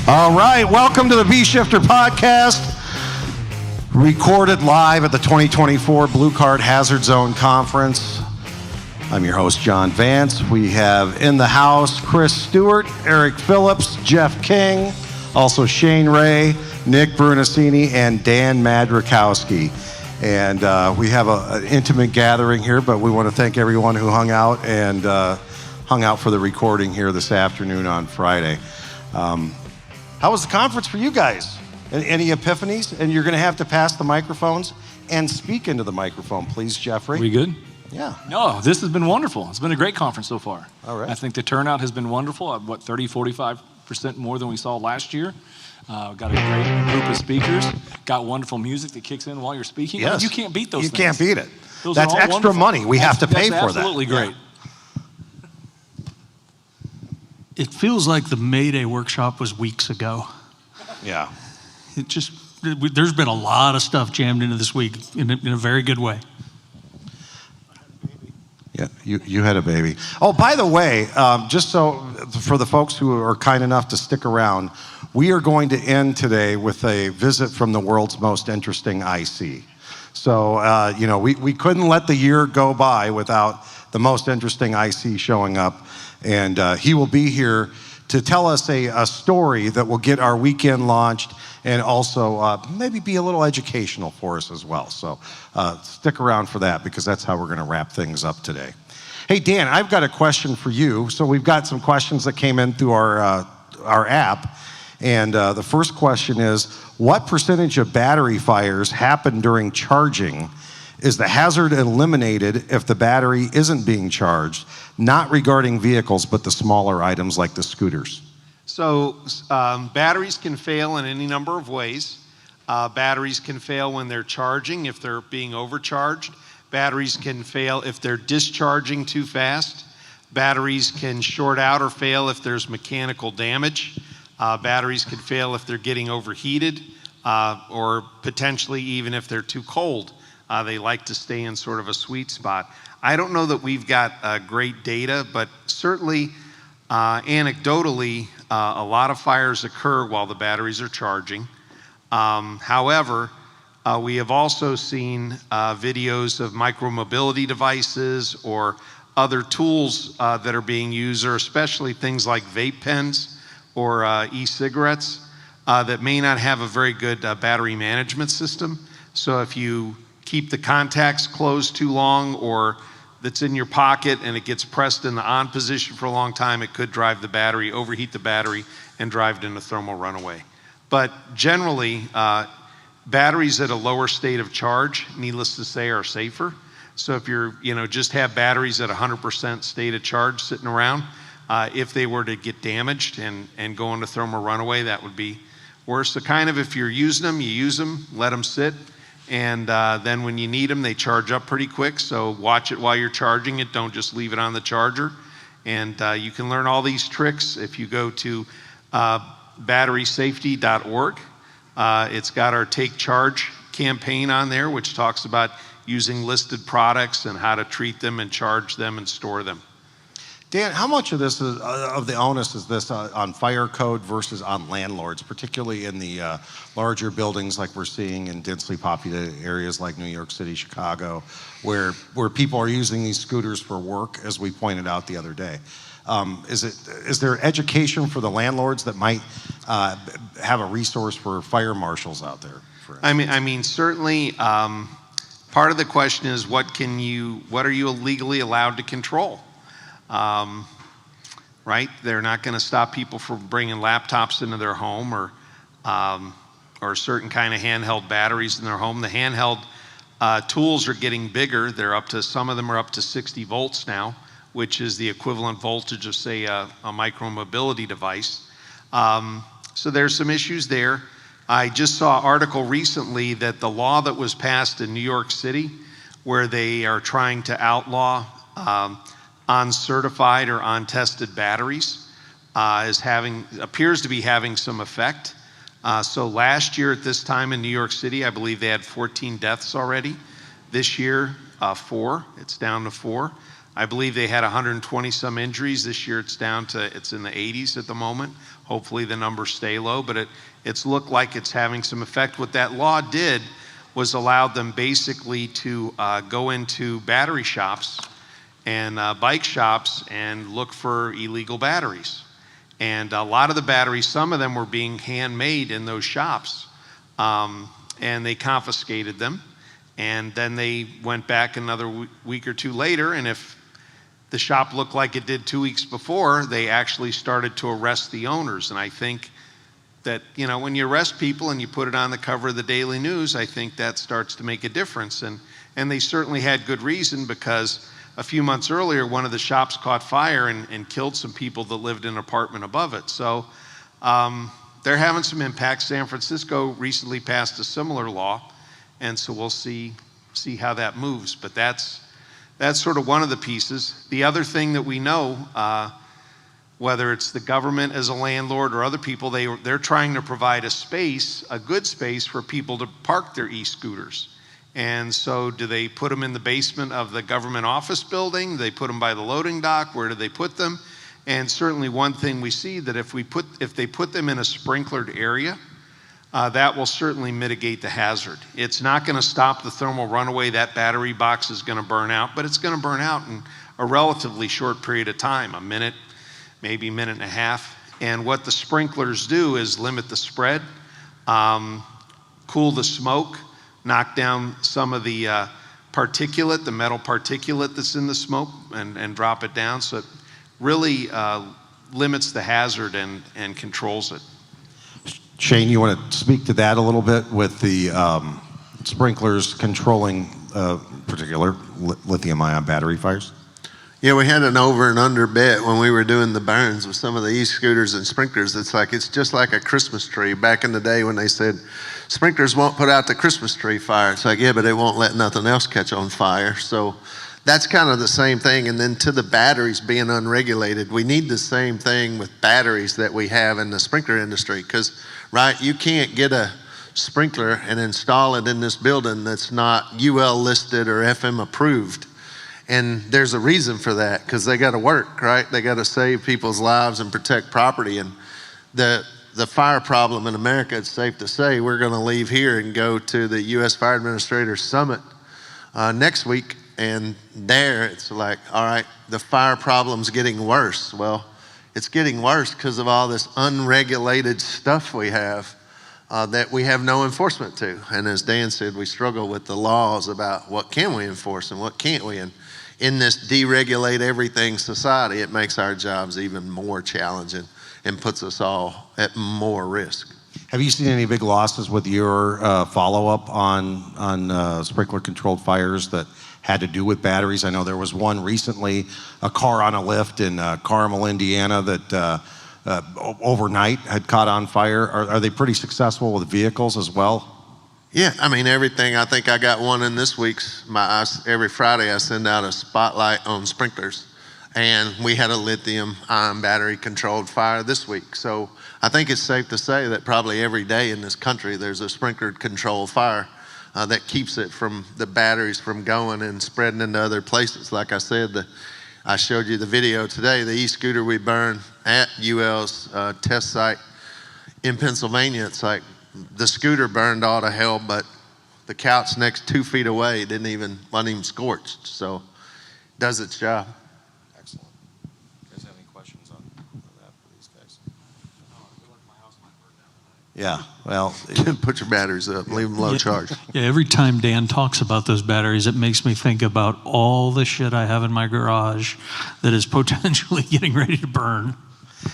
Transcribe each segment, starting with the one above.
All right, welcome to the Bee Shifter Podcast, recorded live at the 2024 Blue Card Hazard Zone Conference. I'm your host, John Vance. We have in the house Chris Stewart, Erik Phillips, Jeff King, also Shane Ray, Nick Brunicini, and Dan Madrzykowski. And we have an intimate gathering here, but we want to thank everyone who hung out for the recording here this afternoon on Friday. How was the conference for you guys? Any epiphanies? And you're going to have to pass the microphones and speak into the microphone, please, Jeffrey. We good? Yeah. No, this has been wonderful. It's been a great conference so far. All right. I think the turnout has been wonderful. 30-45% more than we saw last year. Got a great group of speakers. Got wonderful music that kicks in while you're speaking. Yes. You can't beat those things. You can't beat it. Those That's extra wonderful. money. We have to pay for that. That's absolutely great. Yeah. It feels like the May Day workshop was weeks ago. Yeah. There's been a lot of stuff jammed into this week in a very good way. Yeah, you had a baby. Oh, by the way, just so for the folks who are kind enough to stick around, we are going to end today with a visit from the world's most interesting IC. So, we couldn't let the year go by without the most interesting IC showing up. And he will be here to tell us a story that will get our weekend launched and also maybe be a little educational for us as well. So stick around for that because that's how we're going to wrap things up today. Hey, Dan, I've got a question for you. So we've got some questions that came in through our app. And the first question is, what percentage of battery fires happen during charging? Is the hazard eliminated if the battery isn't being charged? Not regarding vehicles, but the smaller items like the scooters. So batteries can fail in any number of ways. Batteries can fail when they're charging, if they're being overcharged. Batteries can fail if they're discharging too fast. Batteries can short out or fail if there's mechanical damage. Batteries can fail if they're getting overheated or potentially even if they're too cold. They like to stay in sort of a sweet spot. I don't know that we've got great data, but certainly anecdotally, a lot of fires occur while the batteries are charging. However, we have also seen videos of micromobility devices or other tools that are being used, or especially things like vape pens or e-cigarettes that may not have a very good battery management system. So if you keep the contacts closed too long, or that's in your pocket and it gets pressed in the on position for a long time, it could drive the battery, overheat the battery, and drive it into thermal runaway. But generally, batteries at a lower state of charge, needless to say, are safer. So if you're, just have batteries at 100% state of charge sitting around, if they were to get damaged and go into thermal runaway, that would be worse. So kind of if you're using them, you use them, let them sit. And then when you need them, they charge up pretty quick. So watch it while you're charging it. Don't just leave it on the charger. And you can learn all these tricks if you go to batterysafety.org. It's got our Take Charge campaign on there, which talks about using listed products and how to treat them and charge them and store them. Dan, how much of this of the onus is this on fire code versus on landlords, particularly in the larger buildings like we're seeing in densely populated areas like New York City, Chicago, where people are using these scooters for work, as we pointed out the other day? Is there education for the landlords that might have a resource for fire marshals out there? I mean, certainly. Part of the question is what are you legally allowed to control? Right? They're not going to stop people from bringing laptops into their home or certain kind of handheld batteries in their home. The handheld tools are getting bigger. Some of them are up to 60 volts now, which is the equivalent voltage of, say, a micromobility device. So there's some issues there. I just saw an article recently that the law that was passed in New York City, where they are trying to outlaw uncertified or untested batteries, appears to be having some effect. So last year at this time in New York City, I believe they had 14 deaths already. This year, 4. It's down to 4. I believe they had 120 some injuries. This year it's in the 80s at the moment. Hopefully the numbers stay low, but it's looked like it's having some effect. What that law did was allowed them basically to go into battery shops and bike shops and look for illegal batteries. And a lot of the batteries, some of them were being handmade in those shops, and they confiscated them. And then they went back another week or two later, and if the shop looked like it did 2 weeks before, they actually started to arrest the owners. And I think that, you know, when you arrest people and you put it on the cover of the Daily News, I think that starts to make a difference. And they certainly had good reason, because a few months earlier, one of the shops caught fire and killed some people that lived in an apartment above it. So they're having some impact. San Francisco recently passed a similar law, and so we'll see how that moves. But that's sort of one of the pieces. The other thing that we know, whether it's the government as a landlord or other people, they're trying to provide a good space for people to park their e-scooters. And so do they put them in the basement of the government office building? Do they put them by the loading dock? Where do they put them? And certainly one thing we see, that if they put them in a sprinklered area, that will certainly mitigate the hazard. It's not going to stop the thermal runaway. That battery box is going to burn out, but it's going to burn out in a relatively short period of time, a minute, maybe a minute and a half. And what the sprinklers do is limit the spread, cool the smoke, knock down some of the particulate, the metal particulate that's in the smoke, and drop it down. So it really limits the hazard and controls it. Shane, you want to speak to that a little bit with the sprinklers controlling particular lithium-ion battery fires? Yeah, we had an over and under bet when we were doing the burns with some of the e-scooters and sprinklers. It's just like a Christmas tree. Back in the day when they said, sprinklers won't put out the Christmas tree fire. It's like, yeah, but they won't let nothing else catch on fire. So that's kind of the same thing. And then to the batteries being unregulated, we need the same thing with batteries that we have in the sprinkler industry. Because, right, you can't get a sprinkler and install it in this building that's not UL listed or FM approved. And there's a reason for that, because they got to work, right? They got to save people's lives and protect property. And the fire problem in America, it's safe to say, we're going to leave here and go to the U.S. Fire Administrators Summit next week. And there it's like, all right, the fire problem's getting worse. Well, it's getting worse because of all this unregulated stuff we have that we have no enforcement to. And as Dan said, we struggle with the laws about what can we enforce and what can't we. And in this deregulate everything society, it makes our jobs even more challenging and puts us all at more risk. Have you seen any big losses with your follow-up on sprinkler-controlled fires that had to do with batteries? I know there was one recently, a car on a lift in Carmel, Indiana, that overnight had caught on fire. Are they pretty successful with vehicles as well? Yeah, I mean, everything. I think I got one in this week's. Every Friday I send out a spotlight on sprinklers. And we had a lithium-ion battery-controlled fire this week. So I think it's safe to say that probably every day in this country there's a sprinkler-controlled fire that keeps it from the batteries from going and spreading into other places. Like I said, I showed you the video today, the e-scooter we burned at UL's test site in Pennsylvania. It's like the scooter burned all to hell, but the couch next 2 feet away wasn't even scorched. So it does its job. Excellent. You guys have any questions on that for these guys? Yeah, well, Put your batteries up, leave them low charge. Yeah, every time Dan talks about those batteries, it makes me think about all the shit I have in my garage that is potentially getting ready to burn.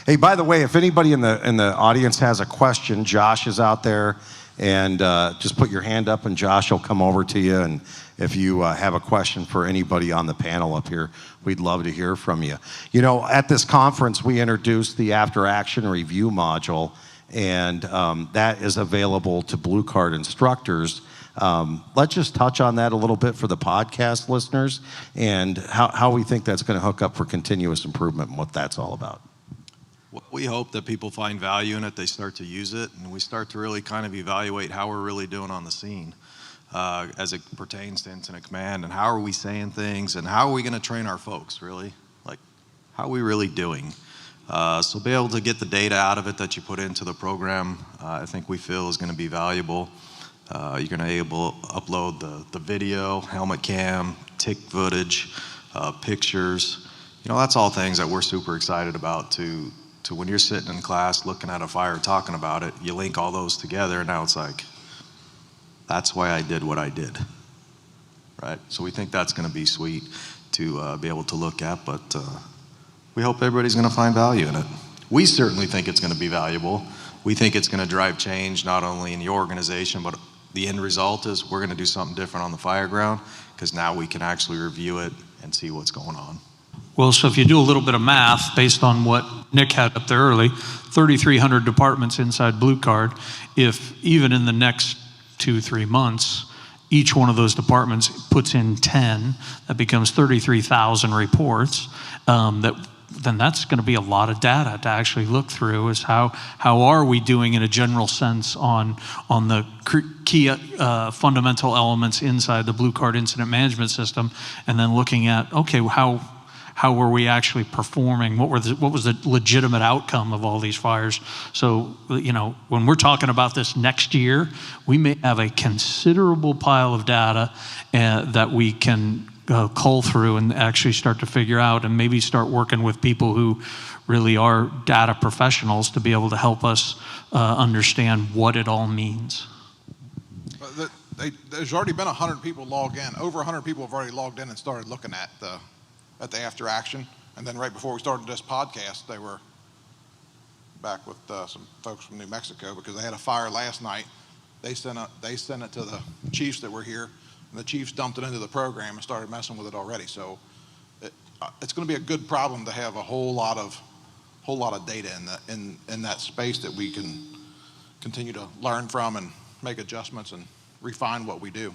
hey, by the way, if anybody in the audience has a question, Josh is out there, and just put your hand up and Josh will come over to you. And if you have a question for anybody on the panel up here, we'd love to hear from you. You know, at this conference, we introduced the After Action Review module, and that is available to Blue Card instructors. Let's just touch on that a little bit for the podcast listeners, and how we think that's going to hook up for continuous improvement and what that's all about. We hope that people find value in it, they start to use it, and we start to really kind of evaluate how we're really doing on the scene. as it pertains to incident command, and how are we saying things, and how are we going to train our folks, really? Like, how are we really doing? So be able to get the data out of it that you put into the program, I think we feel is going to be valuable. You're going to be able to upload the video, helmet cam, tick footage, pictures. You know, that's all things that we're super excited about to when you're sitting in class looking at a fire, talking about it, you link all those together, and now it's like, that's why I did what I did, right? So we think that's going to be sweet to be able to look at, but we hope everybody's going to find value in it. We certainly think it's going to be valuable. We think it's going to drive change not only in the organization, but the end result is we're going to do something different on the fire ground, because now we can actually review it and see what's going on. Well, so if you do a little bit of math based on what Nick had up there early, 3,300 departments inside Blue Card, if even in the next 2-3 months, each one of those departments puts in 10, that becomes 33,000 reports, then that's going to be a lot of data to actually look through. Is how are we doing in a general sense on the key fundamental elements inside the Blue Card incident management system, and then looking at, okay, how were we actually performing? What was the legitimate outcome of all these fires? So, you know, when we're talking about this next year, we may have a considerable pile of data that we can cull through and actually start to figure out, and maybe start working with people who really are data professionals to be able to help us understand what it all means. There's already been 100 people log in. Over 100 people have already logged in and started looking at the after action. And then right before we started this podcast, they were back with some folks from New Mexico, because they had a fire last night. They sent it to the chiefs that were here, and the chiefs dumped it into the program and started messing with it already. So it's going to be a good problem to have a whole lot of data in that space that we can continue to learn from and make adjustments and refine what we do.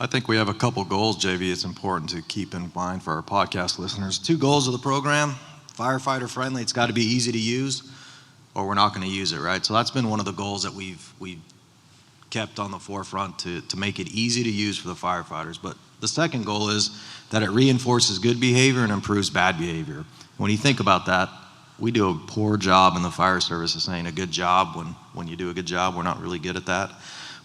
I think we have a couple goals, JV, it's important to keep in mind for our podcast listeners. 2 goals of the program: firefighter friendly, it's got to be easy to use, or we're not going to use it, right? So that's been one of the goals that we've kept on the forefront, to make it easy to use for the firefighters. But the second goal is that it reinforces good behavior and improves bad behavior. When you think about that, we do a poor job in the fire service of saying a good job. When you do a good job, we're not really good at that.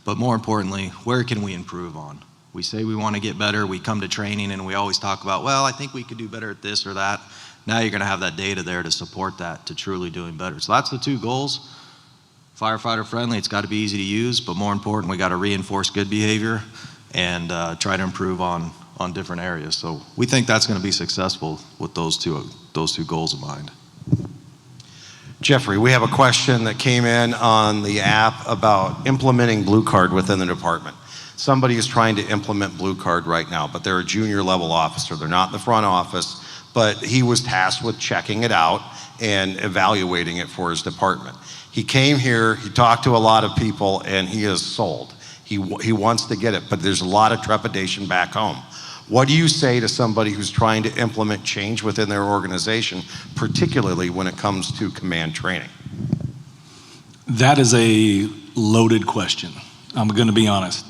But more importantly, where can we improve on? We say we want to get better. We come to training and we always talk about, well, I think we could do better at this or that. Now you're going to have that data there to support that, to truly doing better. So that's the 2 goals. Firefighter friendly, it's got to be easy to use, but more important, we got to reinforce good behavior and try to improve on different areas. So we think that's going to be successful with those two goals in mind. Jeffrey, we have a question that came in on the app about implementing Blue Card within the department. Somebody is trying to implement Blue Card right now, but they're a junior level officer. They're not in the front office, but he was tasked with checking it out and evaluating it for his department. He came here, he talked to a lot of people, and he is sold. He wants to get it, but there's a lot of trepidation back home. What do you say to somebody who's trying to implement change within their organization, particularly when it comes to command training? That is a loaded question. I'm going to be honest.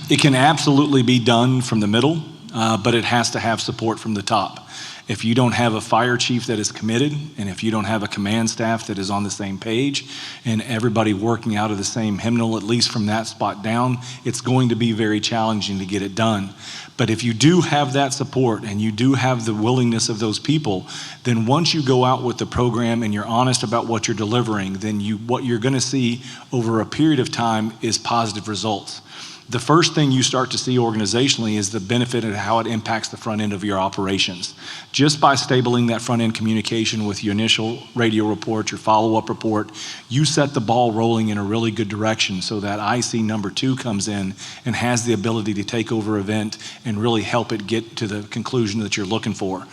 It can absolutely be done from the middle, but it has to have support from the top. If you don't have a fire chief that is committed, and if you don't have a command staff that is on the same page, and everybody working out of the same hymnal, at least from that spot down, it's going to be very challenging to get it done. But if you do have that support and you do have the willingness of those people, then once you go out with the program and you're honest about what you're delivering, then what you're going to see over a period of time is positive results. The first thing you start to see organizationally is the benefit of how it impacts the front end of your operations. Just by stabling that front end communication with your initial radio report, your follow-up report, you set the ball rolling in a really good direction so that IC number 2 comes in and has the ability to take over event and really help it get to the conclusion that you're looking for.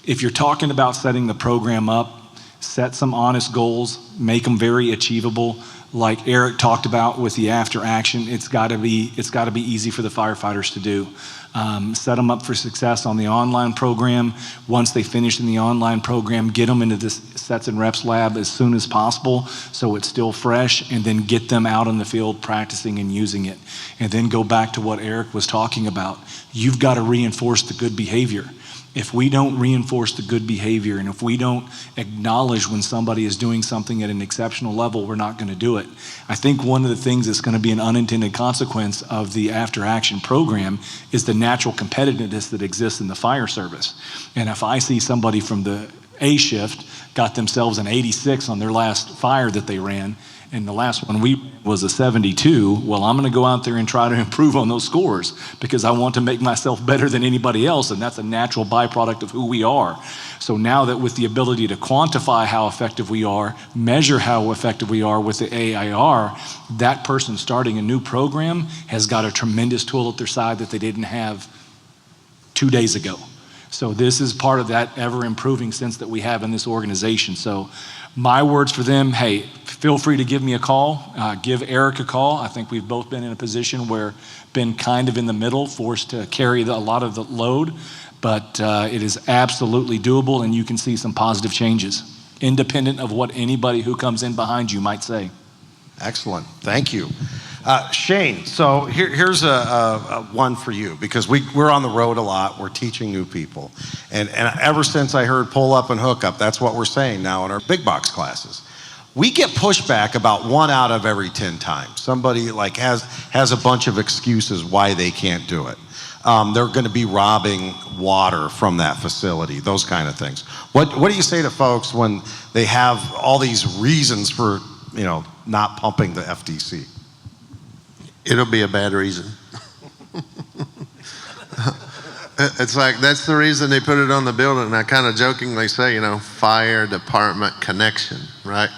If you're talking about setting the program up, set some honest goals, make them very achievable. Like Erik talked about with the after action, it's got to be easy for the firefighters to do. set them up for success on the online program. Once they finish in the online program, get them into this sets and reps lab as soon as possible so it's still fresh, and then get them out in the field practicing and using it. And then go back to what Erik was talking about. You've got to reinforce the good behavior. If we don't reinforce the good behavior, and if we don't acknowledge when somebody is doing something at an exceptional level, we're not going to do it. I think one of the things that's going to be an unintended consequence of the after action program is the natural competitiveness that exists in the fire service. And if I see somebody from the A shift got themselves an 86 on their last fire that they ran, and the last one we was a 72, well, I'm going to go out there and try to improve on those scores because I want to make myself better than anybody else, and that's a natural byproduct of who we are. So now that with the ability to quantify how effective we are, measure how effective we are with the AIR, that person starting a new program has got a tremendous tool at their side that they didn't have 2 days ago. So this is part of that ever-improving sense that we have in this organization. So my words for them, hey, feel free to give me a call, give Erik a call. I think we've both been in a position where been kind of in the middle, forced to carry a lot of the load, but it is absolutely doable, and you can see some positive changes, independent of what anybody who comes in behind you might say. Excellent, thank you. Shane, so here's a one for you, because we're on the road a lot, we're teaching new people, and ever since I heard pull up and hook up, that's what we're saying now in our big box classes. We get pushback about 1 out of every 10 times. Somebody like has a bunch of excuses why they can't do it. They're going to be robbing water from that facility, those kind of things. What do you say to folks when they have all these reasons for not pumping the FDC? It'll be a bad reason. It's like, that's the reason they put it on the building. And I kind of jokingly say, fire department connection, right?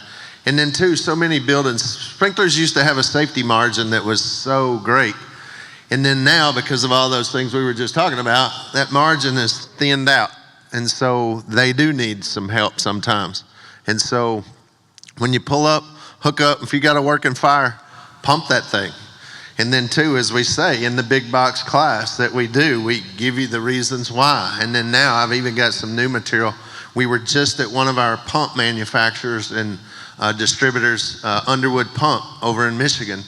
And then too, so many buildings, sprinklers used to have a safety margin that was so great. And then now, because of all those things we were just talking about, that margin is thinned out. And so they do need some help sometimes. And so when you pull up, hook up, if you got a working fire, pump that thing. And then too, as we say in the big box class that we do, we give you the reasons why. And then now I've even got some new material. We were just at one of our pump manufacturers and distributors, Underwood Pump over in Michigan.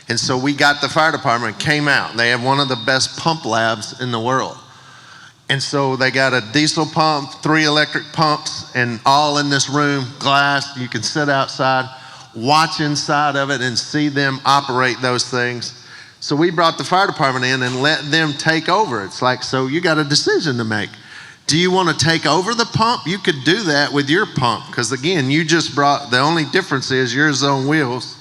And so we got the fire department, came out. They have one of the best pump labs in the world. And so they got a diesel pump, 3 electric pumps, and all in this room, glass. You can sit outside, watch inside of it and see them operate those things. So we brought the fire department in and let them take over. It's like, so you got a decision to make. Do you want to take over the pump? You could do that with your pump, because again, you just brought, the only difference is yours is on wheels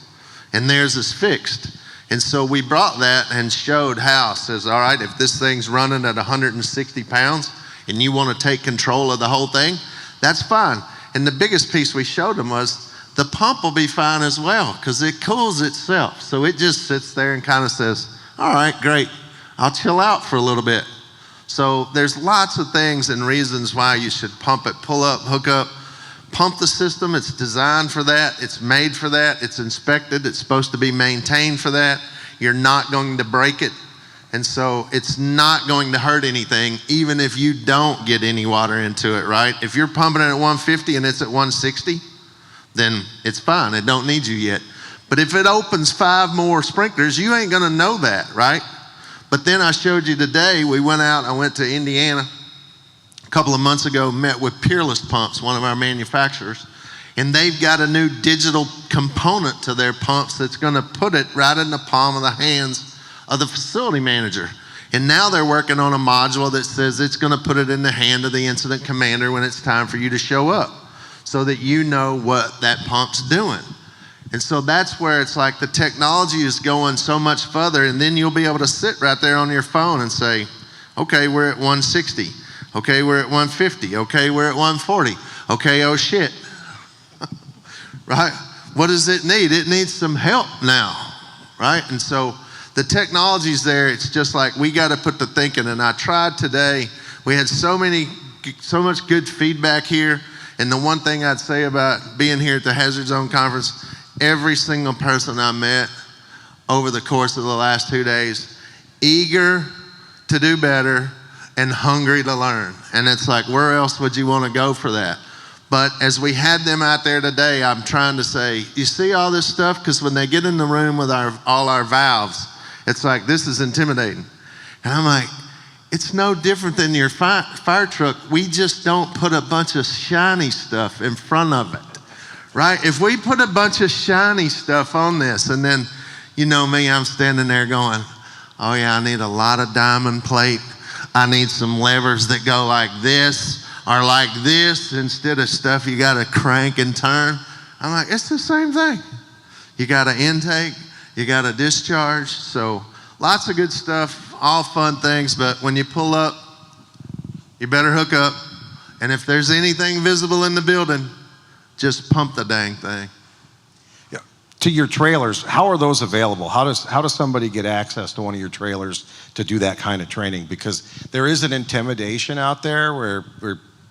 and theirs is fixed. And so we brought that and showed how. Says, all right, if this thing's running at 160 pounds and you want to take control of the whole thing, that's fine. And the biggest piece we showed them was the pump will be fine as well, because it cools itself. So it just sits there and kind of says, all right, great, I'll chill out for a little bit. So there's lots of things and reasons why you should pump it, pull up, hook up, pump the system. It's designed for that. It's made for that. It's inspected. It's supposed to be maintained for that. You're not going to break it. And so it's not going to hurt anything, even if you don't get any water into it, right? If you're pumping it at 150 and it's at 160, then it's fine. It don't need you yet. But if it opens 5 more sprinklers, you ain't going to know that, right? But then I showed you today, I went to Indiana a couple of months ago, met with Peerless Pumps, one of our manufacturers, and they've got a new digital component to their pumps that's going to put it right in the palm of the hands of the facility manager. And now they're working on a module that says it's going to put it in the hand of the incident commander when it's time for you to show up, so that you know what that pump's doing. And so that's where it's like the technology is going so much further, and then you'll be able to sit right there on your phone and say, okay, we're at 160. Okay, we're at 150. Okay, we're at 140. Okay, oh shit. Right? What does it need? It needs some help now, right? And so the technology's there. It's just like we got to put the thinking. And I tried today. We had so much good feedback here. And the one thing I'd say about being here at the Hazard Zone Conference, every single person I met over the course of the last 2 days, eager to do better and hungry to learn. And it's like, where else would you want to go for that? But as we had them out there today, I'm trying to say, you see all this stuff? Because when they get in the room with all our valves, it's like, this is intimidating. And I'm like, it's no different than your fire truck. We just don't put a bunch of shiny stuff in front of it, right? If we put a bunch of shiny stuff on this, and then, you know me, I'm standing there going, oh yeah, I need a lot of diamond plate. I need some levers that go like this or like this instead of stuff you got to crank and turn. I'm like, it's the same thing. You got an intake, you got a discharge. So lots of good stuff, all fun things. But when you pull up, you better hook up. And if there's anything visible in the building, just pump the dang thing. Yeah. To your trailers, how are those available? How does somebody get access to one of your trailers to do that kind of training? Because there is an intimidation out there where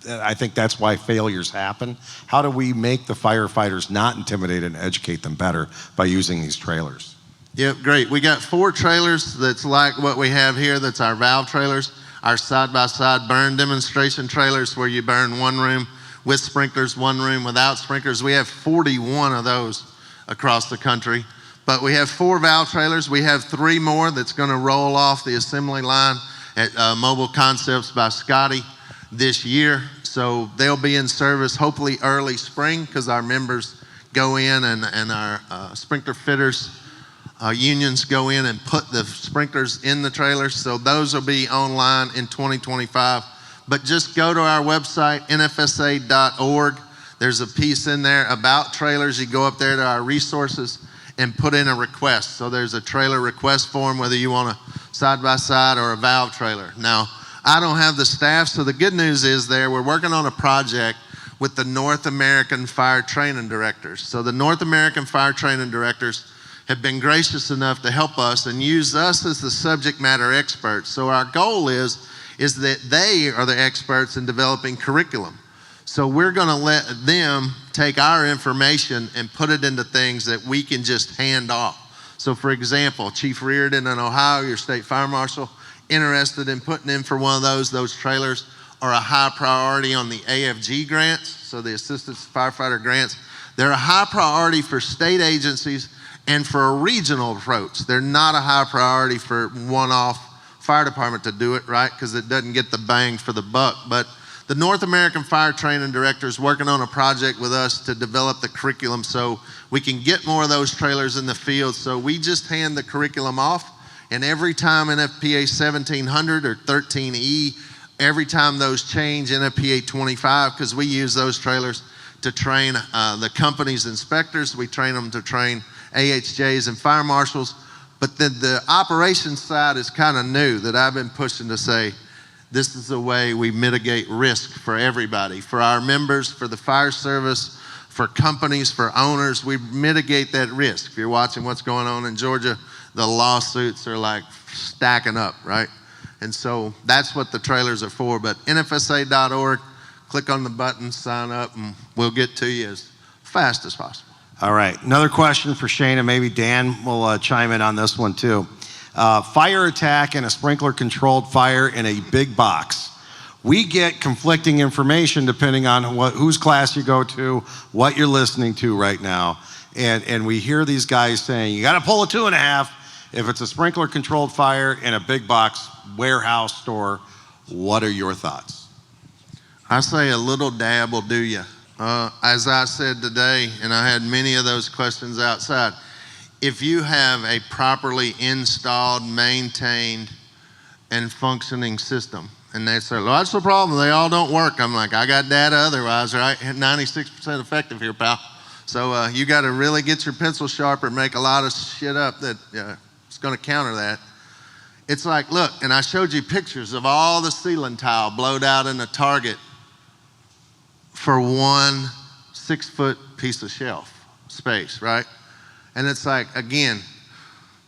I think that's why failures happen. How do we make the firefighters not intimidated and educate them better by using these trailers? Yep, great. We got 4 trailers that's like what we have here. That's our valve trailers, our side-by-side burn demonstration trailers where you burn one room with sprinklers, one room without sprinklers. We have 41 of those across the country. But we have 4 valve trailers. We have 3 more that's going to roll off the assembly line at Mobile Concepts by Scotty this year. So they'll be in service hopefully early spring because our members go in and our sprinkler fitters unions go in and put the sprinklers in the trailers. So those will be online in 2025. But just go to our website, nfsa.org. There's a piece in there about trailers. You go up there to our resources and put in a request. So there's a trailer request form, whether you want a side-by-side or a valve trailer. Now, I don't have the staff, so the good news is we're working on a project with the North American Fire Training Directors. So the North American Fire Training Directors have been gracious enough to help us and use us as the subject matter experts. So our goal is that they are the experts in developing curriculum. So we're going to let them take our information and put it into things that we can just hand off. So for example, Chief Reardon in Ohio, your state fire marshal, interested in putting in for one of those trailers are a high priority on the AFG grants, so the Assistant Firefighter grants. They're a high priority for state agencies and for a regional approach. They're not a high priority for one-off fire department to do it, right? Because it doesn't get the bang for the buck. But the North American Fire Training Director is working on a project with us to develop the curriculum so we can get more of those trailers in the field. So we just hand the curriculum off, and every time NFPA 1700 or 13E, every time those change NFPA 25, because we use those trailers to train the company's inspectors. We train them to train AHJs and fire marshals. But then the operations side is kind of new that I've been pushing to say, this is the way we mitigate risk for everybody, for our members, for the fire service, for companies, for owners. We mitigate that risk. If you're watching what's going on in Georgia, the lawsuits are like stacking up, right? And so that's what the trailers are for. But nfsa.org, click on the button, sign up, and we'll get to you as fast as possible. All right, another question for Shane, and maybe Dan will chime in on this one too. Fire attack in a sprinkler-controlled fire in a big box. We get conflicting information depending on whose class you go to, what you're listening to right now. And we hear these guys saying, you gotta pull a 2.5 if it's a sprinkler-controlled fire in a big box warehouse store. What are your thoughts? I say a little dab will do you. As I said today, and I had many of those questions outside, if you have a properly installed, maintained, and functioning system, and they say, well, that's the problem, they all don't work. I'm like, I got data otherwise, right? 96% effective here, pal. So you got to really get your pencil sharp and make a lot of shit up that it's going to counter that. It's like, look, and I showed you pictures of all the ceiling tile blowed out in a Target for one 6-foot piece of shelf space, right? And it's like, again,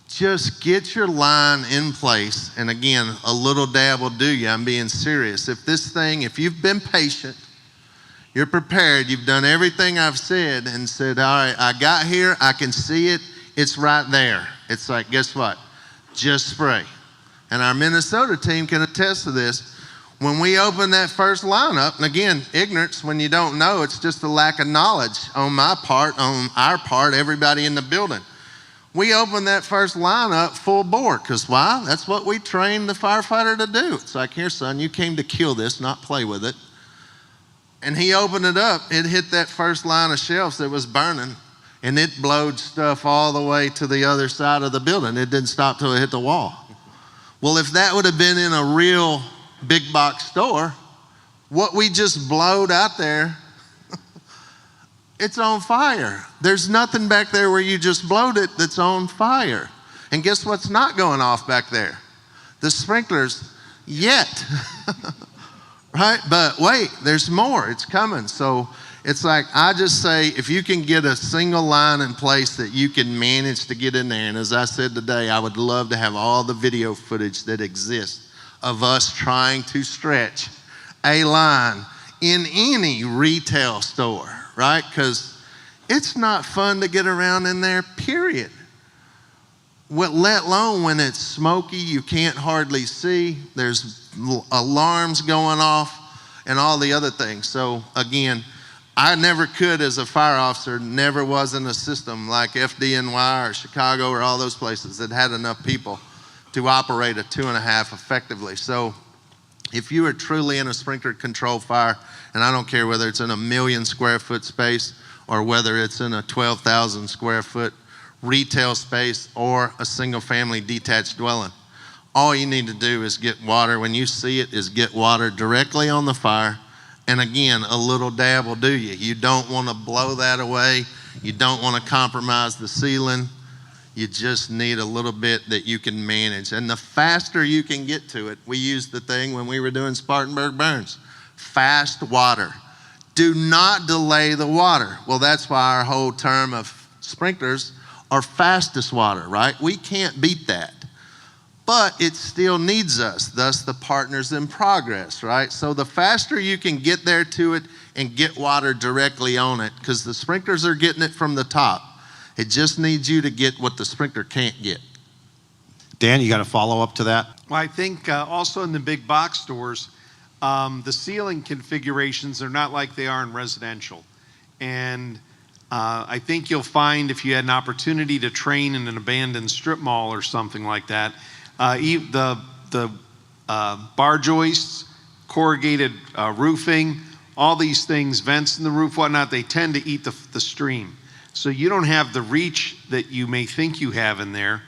just get your line in place. And again, a little dab will do you. I'm being serious. If you've been patient, you're prepared, you've done everything I've said and said, all right, I got here, I can see it, it's right there. It's like, guess what? Just spray. And our Minnesota team can attest to this. When we opened that first lineup, and again, ignorance when you don't know, it's just a lack of knowledge on my part, on our part, everybody in the building. We opened that first lineup full bore, because why? That's what we trained the firefighter to do. It's like, here, son, you came to kill this, not play with it. And he opened it up. It hit that first line of shelves that was burning, and it blowed stuff all the way to the other side of the building. It didn't stop till it hit the wall. Well, if that would have been in a real big box store, what we just blowed out there, it's on fire. There's nothing back there where you just blowed it that's on fire. And guess what's not going off back there? The sprinklers yet. Right? But wait, there's more. It's coming. So it's like, I just say, if you can get a single line in place that you can manage to get in there, and as I said today, I would love to have all the video footage that exists of us trying to stretch a line in any retail store, right? Because it's not fun to get around in there, period. Well, let alone when it's smoky, you can't hardly see, there's alarms going off and all the other things. So again, I never could, as a fire officer, never was in a system like FDNY or Chicago or all those places that had enough people to operate a 2.5 effectively. So if you are truly in a sprinkler control fire, and I don't care whether it's in a 1 million square foot space or whether it's in a 12,000 square foot retail space or a single family detached dwelling, all you need to do is get water. When you see it, is get water directly on the fire. And again, a little dab will do you. You don't want to blow that away. You don't want to compromise the ceiling. You just need a little bit that you can manage. And the faster you can get to it, we used the thing when we were doing Spartanburg burns, fast water. Do not delay the water. Well, that's why our whole term of sprinklers are fastest water, right? We can't beat that. But it still needs us, thus the partners in progress, right? So the faster you can get there to it and get water directly on it, because the sprinklers are getting it from the top. It just needs you to get what the sprinkler can't get. Dan, you got a follow-up to that? Well, I think also in the big box stores, the ceiling configurations are not like they are in residential. And I think you'll find if you had an opportunity to train in an abandoned strip mall or something like that, the bar joists, corrugated roofing, all these things, vents in the roof, whatnot, they tend to eat the stream. So you don't have the reach that you may think you have in there.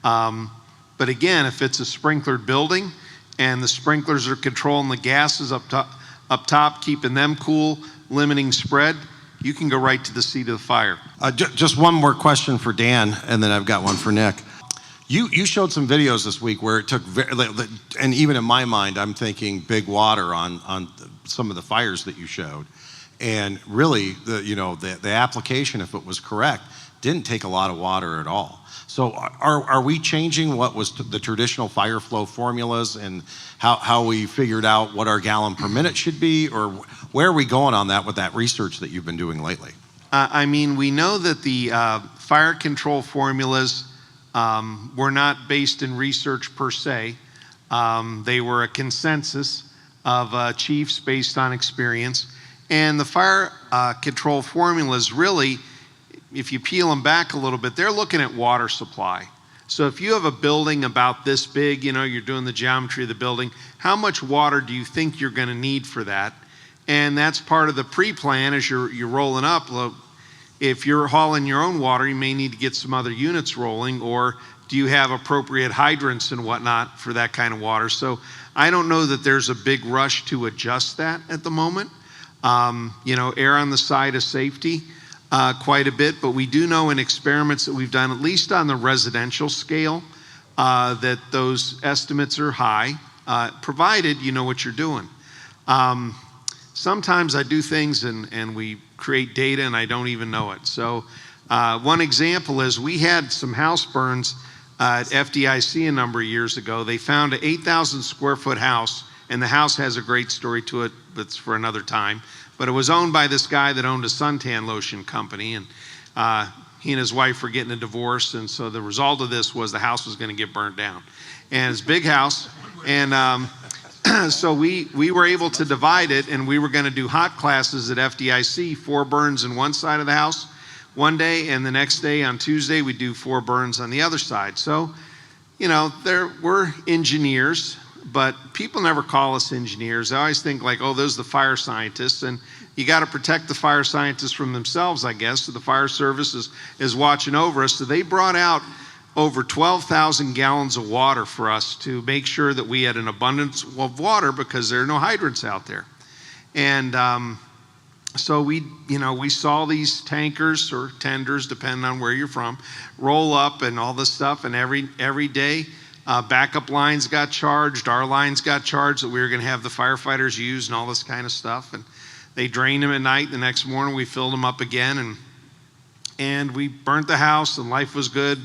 But again, if it's a sprinklered building and the sprinklers are controlling the gases up top, keeping them cool, limiting spread, you can go right to the seat of the fire. Just one more question for Dan, and then I've got one for Nick. You showed some videos this week where it took, and even in my mind, I'm thinking big water on some of the fires that you showed. And really, the application, if it was correct, didn't take a lot of water at all. So are we changing what was the traditional fire flow formulas and how we figured out what our gallon per minute should be? Or where are we going on that with that research that you've been doing lately? We know that the fire control formulas were not based in research per se. They were a consensus of chiefs based on experience. And the fire control formulas really, if you peel them back a little bit, they're looking at water supply. So if you have a building about this big, you're doing the geometry of the building, how much water do you think you're going to need for that? And that's part of the pre-plan as you're rolling up. If you're hauling your own water, you may need to get some other units rolling, or do you have appropriate hydrants and whatnot for that kind of water? So I don't know that there's a big rush to adjust that at the moment. Err on the side of safety quite a bit, but we do know in experiments that we've done, at least on the residential scale, that those estimates are high, provided you know what you're doing. Sometimes I do things and we create data and I don't even know it. So one example is we had some house burns at FDIC a number of years ago. They found an 8,000 square foot house, and the house has a great story to it, but it's for another time. But it was owned by this guy that owned a suntan lotion company, and he and his wife were getting a divorce, and so the result of this was the house was going to get burnt down. And it's a big house, and so we were able to divide it, and we were going to do hot classes at FDIC, 4 burns in one side of the house one day, and the next day on Tuesday we do 4 burns on the other side. So, you know, we're engineers, but people never call us engineers. I always think like, oh, those are the fire scientists, and you got to protect the fire scientists from themselves, I guess. So the fire service is watching over us. So they brought out over 12,000 gallons of water for us to make sure that we had an abundance of water because there are no hydrants out there. And so we saw these tankers or tenders, depending on where you're from, roll up and all this stuff. And every day, backup lines got charged, our lines got charged that we were going to have the firefighters use and all this kind of stuff. And they drained them at night. The next morning, we filled them up again, and we burnt the house, and life was good.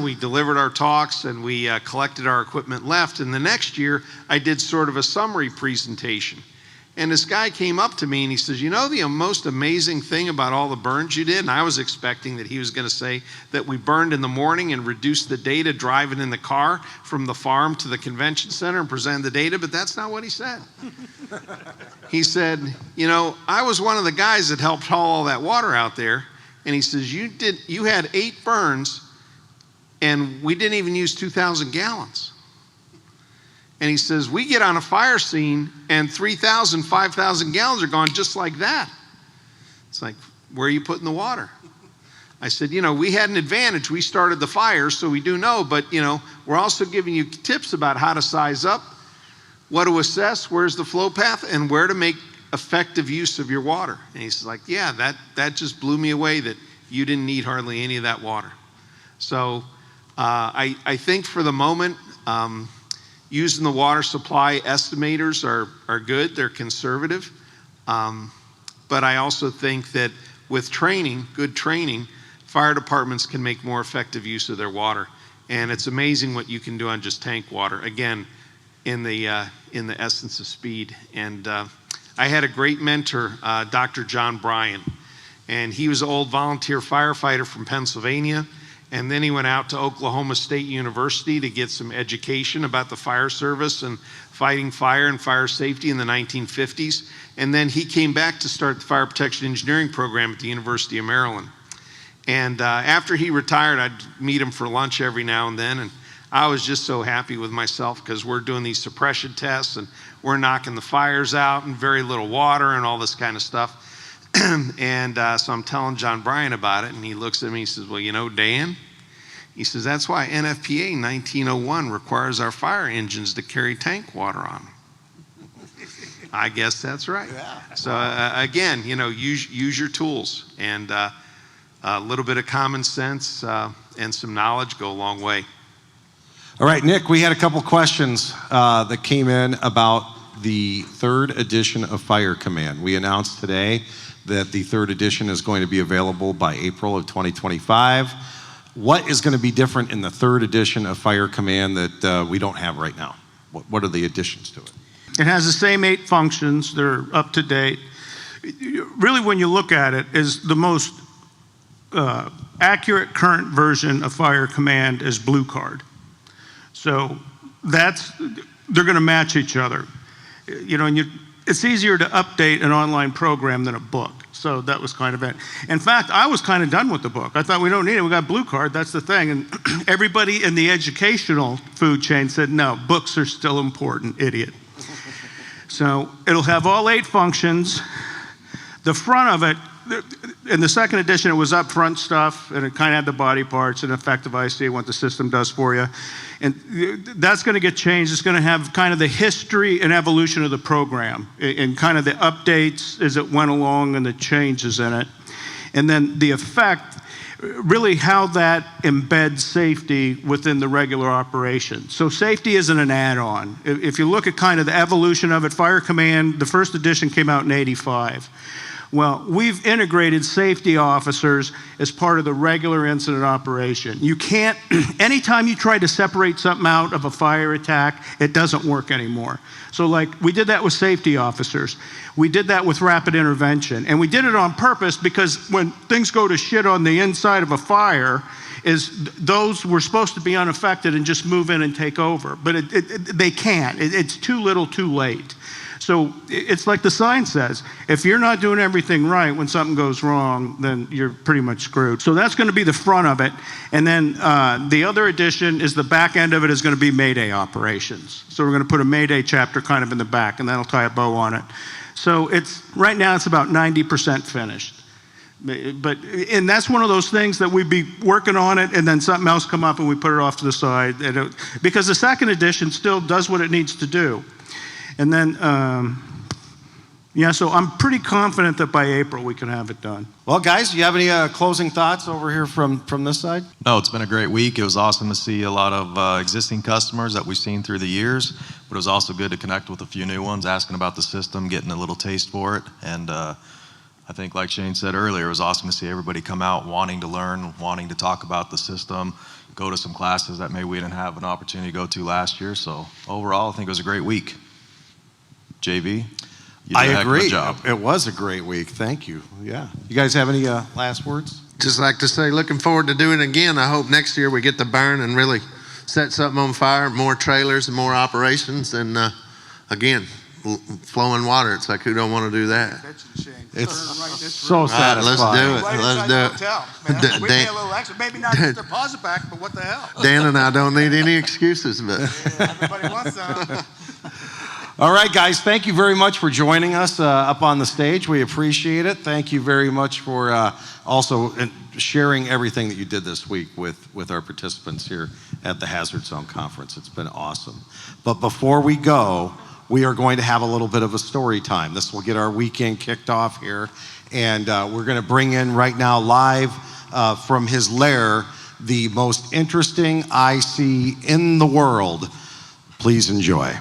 We delivered our talks, and we collected our equipment left. And the next year, I did sort of a summary presentation. And this guy came up to me, and he says, you know the most amazing thing about all the burns you did? And I was expecting that he was going to say that we burned in the morning and reduced the data driving in the car from the farm to the convention center and presented the data, but that's not what he said. He said, you know, I was one of the guys that helped haul all that water out there. And he says, you had 8 burns, and we didn't even use 2,000 gallons. And he says, we get on a fire scene and 3,000, 5,000 gallons are gone just like that. It's like, where are you putting the water? I said, you know, we had an advantage. We started the fire, so we do know, but, you know, we're also giving you tips about how to size up, what to assess, where's the flow path, and where to make effective use of your water. And he's like, yeah, that just blew me away that you didn't need hardly any of that water. So I think for the moment, using the water supply estimators are good. They're conservative. But I also think that with training, good training, fire departments can make more effective use of their water. And it's amazing what you can do on just tank water. Again, in the essence of speed. And I had a great mentor, Dr. John Bryan. And he was an old volunteer firefighter from Pennsylvania. And then he went out to Oklahoma State University to get some education about the fire service and fighting fire and fire safety in the 1950s. And then he came back to start the fire protection engineering program at the University of Maryland. And after he retired, I'd meet him for lunch every now and then. And I was just so happy with myself because we're doing these suppression tests and we're knocking the fires out and very little water and all this kind of stuff. And so I'm telling John Bryan about it, and he looks at me and he says, well, you know, Dan, he says, that's why NFPA 1901 requires our fire engines to carry tank water on them. I guess that's right. Yeah. So again, you know, use your tools, and a little bit of common sense and some knowledge go a long way. All right, Nick, we had a couple questions that came in about the 3rd edition of Fire Command. We announced today that the 3rd edition is going to be available by April of 2025. What is going to be different in the 3rd edition of Fire Command that we don't have right now? What are the additions to it? It has the same 8 functions. They're up to date. Really, when you look at it, is the most accurate current version of Fire Command is Blue Card. So they're going to match each other. You know, and it's easier to update an online program than a book. So that was kind of it. In fact, I was kind of done with the book. I thought we don't need it. We got Blue Card. That's the thing. And everybody in the educational food chain said, no, books are still important, idiot. So it'll have all 8 functions. The front of it, in the 2nd edition, it was upfront stuff, and it kind of had the body parts and effective IC, what the system does for you. And that's going to get changed. It's going to have kind of the history and evolution of the program and kind of the updates as it went along and the changes in it. And then the effect, really how that embeds safety within the regular operation. So safety isn't an add-on. If you look at kind of the evolution of it, Fire Command, the 1st edition came out in '85. Well, we've integrated safety officers as part of the regular incident operation. You can't, anytime you try to separate something out of a fire attack, it doesn't work anymore. So like, we did that with safety officers. We did that with rapid intervention. And we did it on purpose because when things go to shit on the inside of a fire, those were supposed to be unaffected and just move in and take over. But they can't. It's too little, too late. So it's like the sign says, if you're not doing everything right when something goes wrong, then you're pretty much screwed. So that's going to be the front of it. And then the other addition is the back end of it is going to be Mayday operations. So we're going to put a Mayday chapter kind of in the back, and that'll tie a bow on it. So right now it's about 90% finished. And that's one of those things that we'd be working on it, and then something else come up and we put it off to the side. Because the second edition still does what it needs to do. And then, so I'm pretty confident that by April we can have it done. Well, guys, do you have any closing thoughts over here from this side? No, it's been a great week. It was awesome to see a lot of existing customers that we've seen through the years, but it was also good to connect with a few new ones, asking about the system, getting a little taste for it. And I think, like Shane said earlier, it was awesome to see everybody come out wanting to learn, wanting to talk about the system, go to some classes that maybe we didn't have an opportunity to go to last year. So overall, I think it was a great week. JV, you did a heck of a job. It was a great week. Thank you. Yeah. You guys have any last words? Just like to say, looking forward to doing it again. I hope next year we get to burn and really set something on fire, more trailers and more operations. And again, flowing water. It's like, who don't want to do that? It's so satisfying. Let's do it. Let's do it. We pay a little extra. Maybe not get deposit back, but what the hell? Dan and I don't need any excuses, but everybody wants some. All right, guys, thank you very much for joining us up on the stage. We appreciate it. Thank you very much for also sharing everything that you did this week with our participants here at the Hazard Zone Conference. It's been awesome. But before we go, we are going to have a little bit of a story time. This will get our weekend kicked off here. And we're going to bring in right now live from his lair the most interesting IC in the world. Please enjoy.